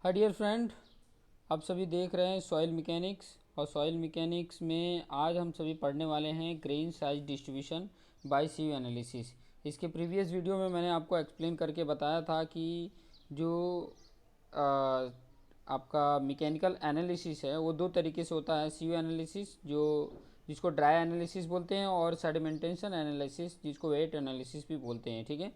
Hi dear friend, आप सभी देख रहे हैं सॉइल मैकेनिक्स। और सॉइल मैकेनिक्स में आज हम सभी पढ़ने वाले हैं grain size distribution by sieve analysis. इसके प्रीवियस वीडियो में मैंने आपको एक्सप्लेन करके बताया था कि जो आ, आपका मैकेनिकल एनालिसिस है वो दो तरीके से होता है। सीयू एनालिसिस जो जिसको ड्राई एनालिसिस बोलते हैं, और सेडिमेंटेशन एनालिसिस जिसको वेट एनालिसिस भी बोलते हैं। ठीक है,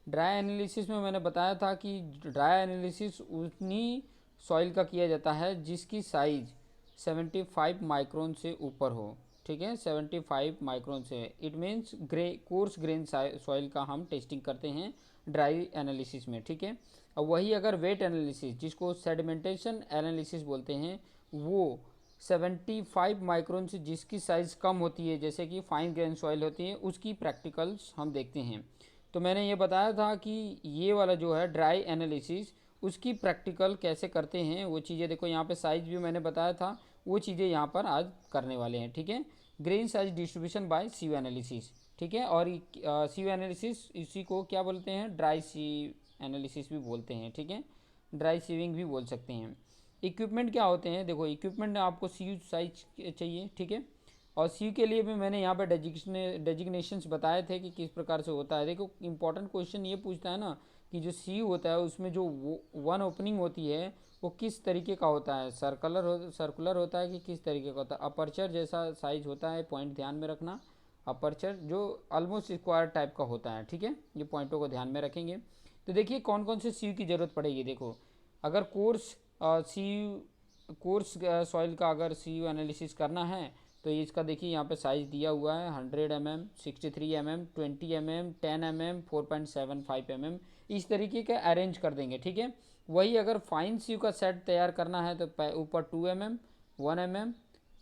ड्राई एनालिसिस में मैंने बताया था कि ड्राई एनालिसिस उतनी सॉइल का किया जाता है जिसकी साइज 75 माइक्रोन से ऊपर हो। ठीक है, 75 माइक्रोन से it means coarse grain soil का हम टेस्टिंग करते हैं ड्राई एनालिसिस में। ठीक है, और वही अगर वेट एनालिसिस जिसको सेडिमेंटेशन एनालिसिस बोलते हैं, वो 75 माइक्रोन से जिसकी साइज़ कम होती है, जैसे कि फाइन ग्रेन सॉइल होती है, उसकी प्रैक्टिकल्स हम देखते हैं। तो मैंने ये बताया था कि ये वाला जो है ड्राई एनालिसिस, उसकी प्रैक्टिकल कैसे करते हैं वो चीज़ें देखो। यहाँ पे साइज भी मैंने बताया था, वो चीज़ें यहाँ पर आज करने वाले हैं। ठीक है, grain size distribution by sieve analysis. ठीक है, और सीयू एनालिसिस इसी को क्या बोलते हैं, ड्राई सी एनालिसिस भी बोलते हैं। ठीक है, ड्राई सीविंग भी बोल सकते हैं। इक्विपमेंट क्या होते हैं, देखो इक्विपमेंट आपको सीयू साइज चाहिए। ठीक है, और सी के लिए भी मैंने यहाँ पर डेजिग्नेशंस बताए थे कि किस प्रकार से होता है। देखो इंपॉर्टेंट क्वेश्चन ये पूछता है ना कि जो सी होता है उसमें जो वन ओपनिंग होती है वो किस तरीके का होता है, सर्कुलर होता है कि किस तरीके का होता है। अपर्चर जैसा साइज होता है, पॉइंट ध्यान में रखना। अपर्चर जो ऑलमोस्ट स्क्वायर टाइप का होता है। ठीक है, ये पॉइंटों को ध्यान में रखेंगे। तो देखिए कौन कौन से सी की ज़रूरत पड़ेगी। देखो अगर सी कोर्स सॉइल का अगर सी एनालिसिस करना है तो इसका देखिए यहाँ पे साइज़ दिया हुआ है 100 mm, 63 mm, 20 mm, 10 mm, 4.75 mm। इस तरीके का अरेंज कर देंगे। ठीक है, वही अगर फाइन सी का सेट तैयार करना है तो ऊपर 2 mm, 1 mm,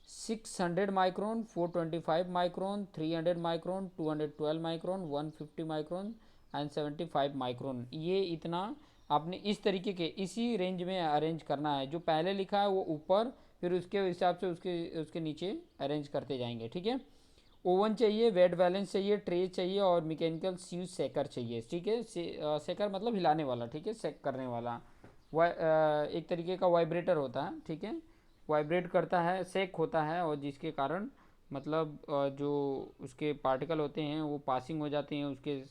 600 micron, 425 micron, 300 micron, 212 micron, 150 micron and 75 micron, ये इतना आपने इस तरीके के इसी रेंज में अरेंज करना है। जो पहले लिखा है वो ऊपर, फिर उसके हिसाब से उसके उसके नीचे अरेंज करते जाएंगे। ठीक है, ओवन चाहिए, वेट बैलेंस चाहिए, ट्रे चाहिए, और मैकेनिकल स्यूज सेकर चाहिए। ठीक है, सेकर मतलब हिलाने वाला। ठीक है, सेक करने वाला एक तरीके का वाइब्रेटर होता है। ठीक है, वाइब्रेट करता है, सेक होता है, और जिसके कारण मतलब जो उसके पार्टिकल होते हैं वो पासिंग हो जाते हैं उसके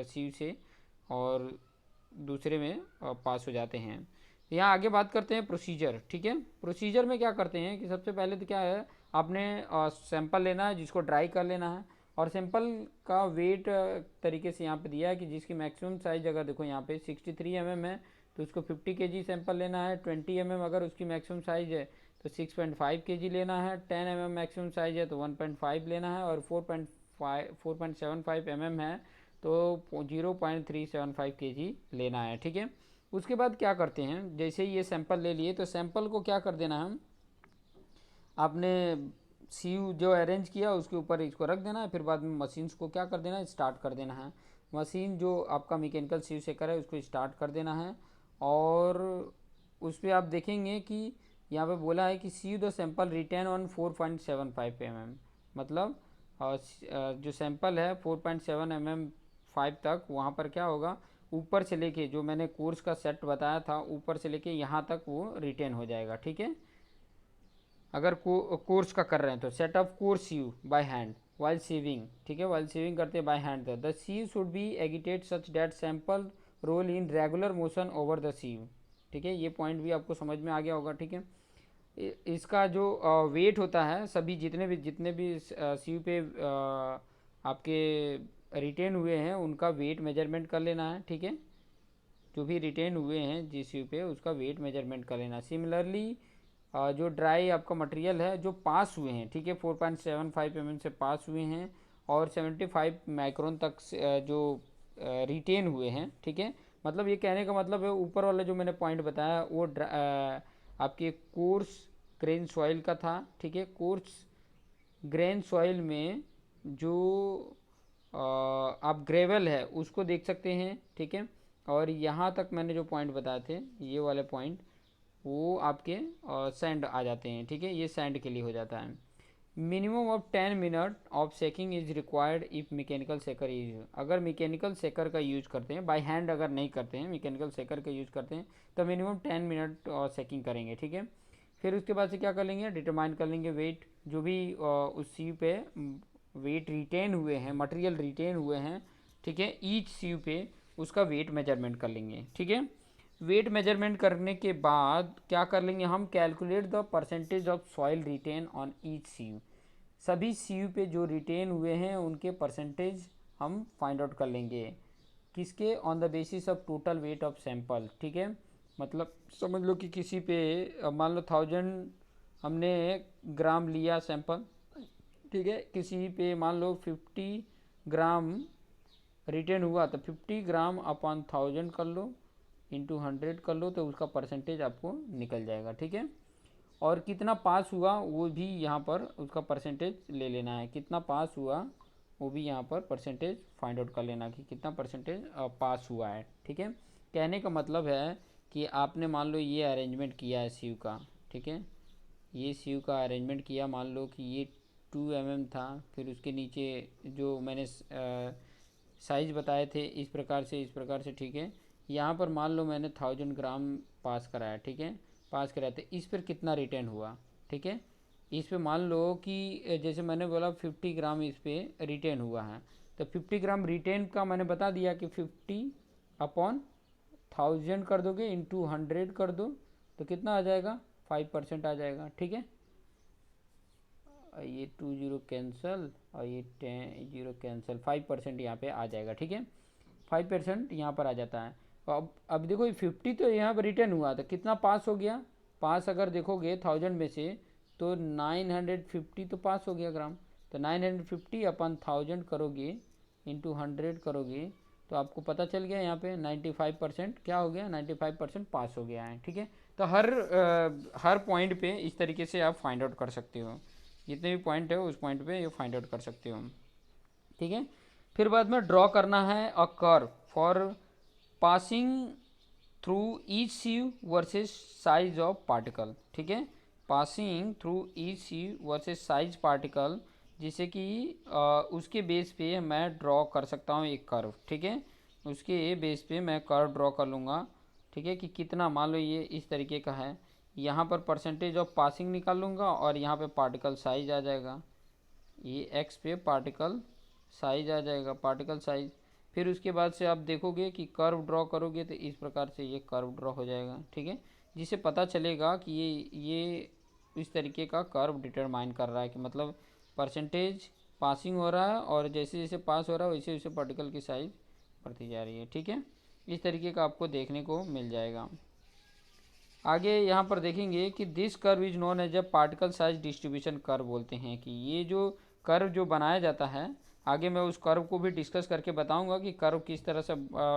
सीव से, और दूसरे में पास हो जाते हैं। यहाँ आगे बात करते हैं प्रोसीजर। ठीक है, प्रोसीजर में क्या करते हैं कि सबसे पहले तो क्या है, आपने सैंपल लेना है जिसको ड्राई कर लेना है, और सैंपल का वेट तरीके से यहाँ पे दिया है कि जिसकी मैक्सिमम साइज अगर देखो यहाँ पे 63 mm है तो उसको 50 kg सैंपल लेना है। 20 mm अगर उसकी मैक्सिमम साइज है तो 6.5 kg लेना है। 10 mm मैक्सिमम साइज है तो 1.5 लेना है, और 4.75 mm है तो 0.375 kg लेना है। ठीक है, उसके बाद क्या करते हैं, जैसे ही ये सैंपल ले लिए तो सैंपल को क्या कर देना है, आपने सीव जो अरेंज किया उसके ऊपर इसको रख देना है। फिर बाद में मशीन्स को क्या कर देना है, स्टार्ट कर देना है। मशीन जो आपका मैकेनिकल सीव सेकर है उसको स्टार्ट कर देना है, और उस पर आप देखेंगे कि यहाँ पे बोला है कि sieve the sample retained on 4.75 mm। मतलब जो सैंपल है 4.7 mm 5 तक, वहाँ पर क्या होगा, ऊपर से लेके जो मैंने कोर्स का सेट बताया था ऊपर से लेके यहाँ तक वो रिटेन हो जाएगा। ठीक है, अगर कोर्स का कर रहे हैं तो set of coarse sieve by hand while sieving. ठीक है, वाइल सीविंग करते हैं by hand. The sieve should be agitate such that sample roll in regular motion over the sieve. ठीक है, ये पॉइंट भी आपको समझ में आ गया होगा। ठीक है, इसका जो वेट होता है, सभी जितने भी सीव पे आपके रिटेन हुए हैं उनका वेट मेजरमेंट कर लेना है। ठीक है, जो भी रिटेन हुए हैं जिस सीव पे उसका वेट मेजरमेंट कर लेना। सिमिलरली जो ड्राई आपका मटेरियल है जो पास हुए हैं, ठीक है, 4.75 mm से पास हुए हैं, और 75 माइक्रोन तक जो रिटेन हुए हैं। ठीक है, मतलब ये कहने का मतलब है ऊपर वाला जो मैंने पॉइंट बताया वो आपके कोर्स ग्रेन सॉइल का था। ठीक है, कोर्स ग्रेन सॉइल में जो आप ग्रेवल है उसको देख सकते हैं। ठीक है, और यहाँ तक मैंने जो पॉइंट बताए थे ये वाले पॉइंट वो आपके सैंड आ जाते हैं। ठीक है, ये सैंड के लिए हो जाता है। Minimum of 10 minute of shaking is required if mechanical shaker is, अगर मैकेनिकल सेकर का यूज करते हैं, बाय हैंड अगर नहीं करते हैं, मैकेनिकल सेकर का यूज करते हैं तो मिनिमम 10 मिनट सेकिंग करेंगे, ठीक है। फिर उसके बाद से क्या कर लेंगे, डिटरमाइन कर लेंगे वेट, जो भी उस सीव पे वेट रिटेन हुए हैं, मटेरियल रिटेन हुए हैं, ठीक है, ईच सीव पे उसका वेट मेजरमेंट कर लेंगे, ठीक है। वेट मेजरमेंट करने के बाद क्या कर लेंगे हम, calculate the percentage of soil retained on each sieve, सभी सीव पे जो रिटेन हुए हैं उनके परसेंटेज हम फाइंड आउट कर लेंगे, किसके, on the basis of total weight of sample, ठीक है। मतलब समझ लो कि किसी पे मान लो 1000 हमने ग्राम लिया सैंपल, ठीक है, किसी पे मान लो 50 ग्राम रिटेन हुआ तो 50 ग्राम अपॉन 1000 कर लो, इंटू 100 कर लो, तो उसका परसेंटेज आपको निकल जाएगा, ठीक है। और कितना पास हुआ वो भी यहाँ पर उसका परसेंटेज ले लेना है, कितना पास हुआ वो भी यहाँ पर परसेंटेज फाइंड आउट कर लेना कि कितना परसेंटेज पास हुआ है, ठीक है। कहने का मतलब है कि आपने मान लो ये अरेंजमेंट किया है सीव का, ठीक है, ये सीव का अरेंजमेंट किया, मान लो कि ये 2 mm था, फिर उसके नीचे जो मैंने साइज़ बताए थे इस प्रकार से, ठीक है। यहाँ पर मान लो मैंने 1000 ग्राम पास कराया, ठीक है, पास कराया, तो इस पर कितना रिटर्न हुआ, ठीक है। इस पे मान लो कि जैसे मैंने बोला 50 ग्राम इस पे रिटर्न हुआ है, तो 50 ग्राम रिटर्न का मैंने बता दिया कि 50 अपॉन 1000 कर दोगे, इंटू 100 कर दो, तो कितना आ जाएगा, 5% आ जाएगा, ठीक है। ये 2 0 कैंसिल और ये 10 0 कैंसिल, 5% यहाँ पे आ जाएगा, ठीक है, 5% यहाँ पर आ जाता है। अब देखो ये 50 तो यहाँ पर रिटर्न हुआ तो कितना पास हो गया, पास अगर देखोगे 1000 में से तो 950 तो पास हो गया ग्राम, तो 950 अपन 1000 करोगे, इंटू 100 करोगे, तो आपको पता चल गया यहाँ पे 95% क्या हो गया, 95% पास हो गया है, ठीक है। तो हर पॉइंट पे इस तरीके से आप फाइंड आउट कर सकते हो, जितने भी पॉइंट है उस पॉइंट पे ये फाइंड आउट कर सकते हो, ठीक है। फिर बाद में ड्रॉ करना है a curve for passing through each sieve versus size of particle, ठीक है, passing through each sieve versus size particle, जिससे कि उसके बेस पे मैं ड्रॉ कर सकता हूँ एक कर्व, ठीक है, उसके बेस पे मैं कर्व ड्रॉ कर लूँगा, ठीक है, कि कितना, मान लो ये इस तरीके का है, यहाँ पर परसेंटेज ऑफ पासिंग निकाल लूँगा और यहाँ पे पार्टिकल साइज आ जाएगा, ये एक्स पे पार्टिकल साइज आ जाएगा, पार्टिकल साइज। फिर उसके बाद से आप देखोगे कि कर्व ड्रॉ करोगे तो इस प्रकार से ये कर्व ड्रॉ हो जाएगा, ठीक है, जिससे पता चलेगा कि ये इस तरीके का कर्व डिटरमाइन कर रहा है कि मतलब परसेंटेज पासिंग हो रहा है और जैसे जैसे पास हो रहा है वैसे वैसे पार्टिकल की साइज बढ़ती जा रही है, ठीक है। इस तरीके का आपको देखने को मिल जाएगा। आगे यहाँ पर देखेंगे कि this curve is known as a particle size distribution curve, बोलते हैं कि ये जो कर्व जो बनाया जाता है, आगे मैं उस कर्व को भी डिस्कस करके बताऊंगा कि कर्व किस तरह से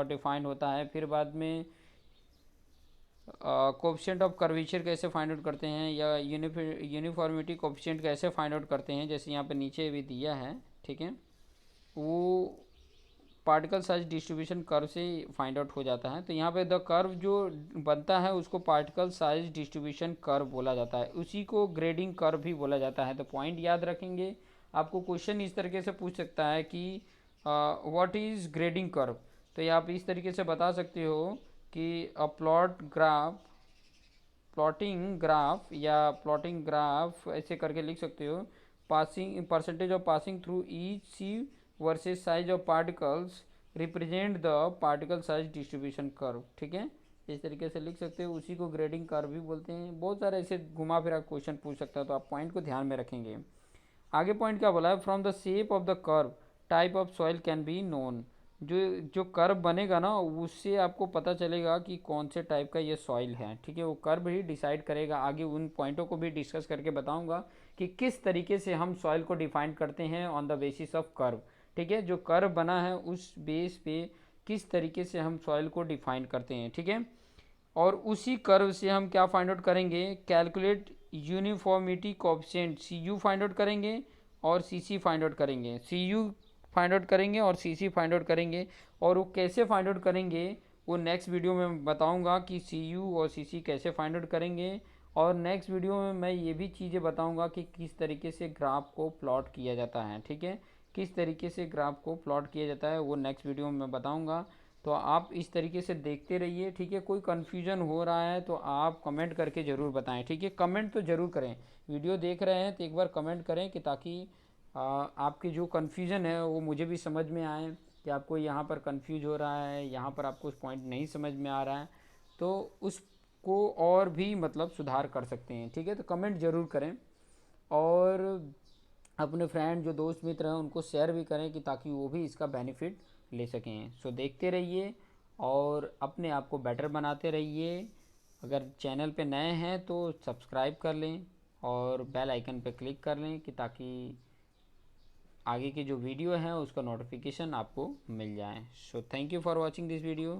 डिफाइन होता है। फिर बाद में कोफिशिएंट ऑफ कर्वेचर कैसे फाइंड आउट करते हैं या यूनिफॉर्मिटी कोफिशिएंट कैसे फाइंड आउट करते हैं, जैसे यहाँ पे नीचे भी दिया है, ठीक है, वो पार्टिकल साइज डिस्ट्रीब्यूशन कर्व से फाइंड आउट हो जाता है। तो यहाँ पे द कर्व जो बनता है उसको पार्टिकल साइज डिस्ट्रीब्यूशन कर्व बोला जाता है, उसी को ग्रेडिंग कर्व भी बोला जाता है। तो पॉइंट याद रखेंगे, आपको क्वेश्चन इस तरीके से पूछ सकता है कि व्हाट इज़ ग्रेडिंग कर्व, तो ये आप इस तरीके से बता सकते हो कि अ प्लॉटिंग ग्राफ ऐसे करके लिख सकते हो, passing percentage of passing through each sieve versus size of particles represent the particle size distribution curve, ठीक है, इस तरीके से लिख सकते हो, उसी को ग्रेडिंग कर्व भी बोलते हैं। बहुत सारे ऐसे घुमा फिरा क्वेश्चन पूछ सकता है, तो आप पॉइंट को ध्यान में रखेंगे। आगे पॉइंट क्या बोला है, from the shape of the curve type of soil can be known, जो जो कर्व बनेगा ना उससे आपको पता चलेगा कि कौन से टाइप का ये सॉइल है, ठीक है, वो कर्व ही डिसाइड करेगा। आगे उन पॉइंटों को भी डिस्कस करके बताऊंगा कि किस तरीके से हम सॉइल को डिफाइन करते हैं on the basis of curve, ठीक है, जो कर्व बना है उस बेस पे किस तरीके से हम सॉइल को डिफाइन करते हैं, ठीक है। और उसी कर्व से हम क्या फाइंड आउट करेंगे, calculate uniformity coefficient, C U find out करेंगे और सी सी फाइंड आउट करेंगे, सी यू फाइंड आउट करेंगे और सी सी फाइंड आउट करेंगे। और वो कैसे फाइंड आउट करेंगे वो नेक्स्ट वीडियो में बताऊंगा कि सी यू और सी सी कैसे फाइंड आउट करेंगे और नेक्स्ट वीडियो में मैं ये भी चीज़ें बताऊंगा कि किस तरीके से ग्राफ को प्लॉट किया जाता है, ठीक है, किस तरीके से ग्राफ को प्लॉट किया जाता है वो नेक्स्ट वीडियो में मैं बताऊंगा। तो आप इस तरीके से देखते रहिए, ठीक है। कोई कन्फ्यूजन हो रहा है तो आप कमेंट करके ज़रूर बताएं, ठीक है। कमेंट तो ज़रूर करें, वीडियो देख रहे हैं तो एक बार कमेंट करें कि ताकि आपकी जो कन्फ्यूज़न है वो मुझे भी समझ में आए कि आपको यहाँ पर कन्फ्यूज हो रहा है, यहाँ पर आपको उस पॉइंट नहीं समझ में आ रहा है, तो उसको और भी मतलब सुधार कर सकते हैं, ठीक है। तो कमेंट ज़रूर करें और अपने फ्रेंड जो दोस्त मित्र हैं उनको शेयर भी करें कि ताकि वो भी इसका बेनिफिट ले सकें। सो देखते रहिए और अपने आप को बेटर बनाते रहिए। अगर चैनल पे नए हैं तो सब्सक्राइब कर लें और बेल आइकन पे क्लिक कर लें कि ताकि आगे की जो वीडियो है उसका नोटिफिकेशन आपको मिल जाए। So thank you for watching this video.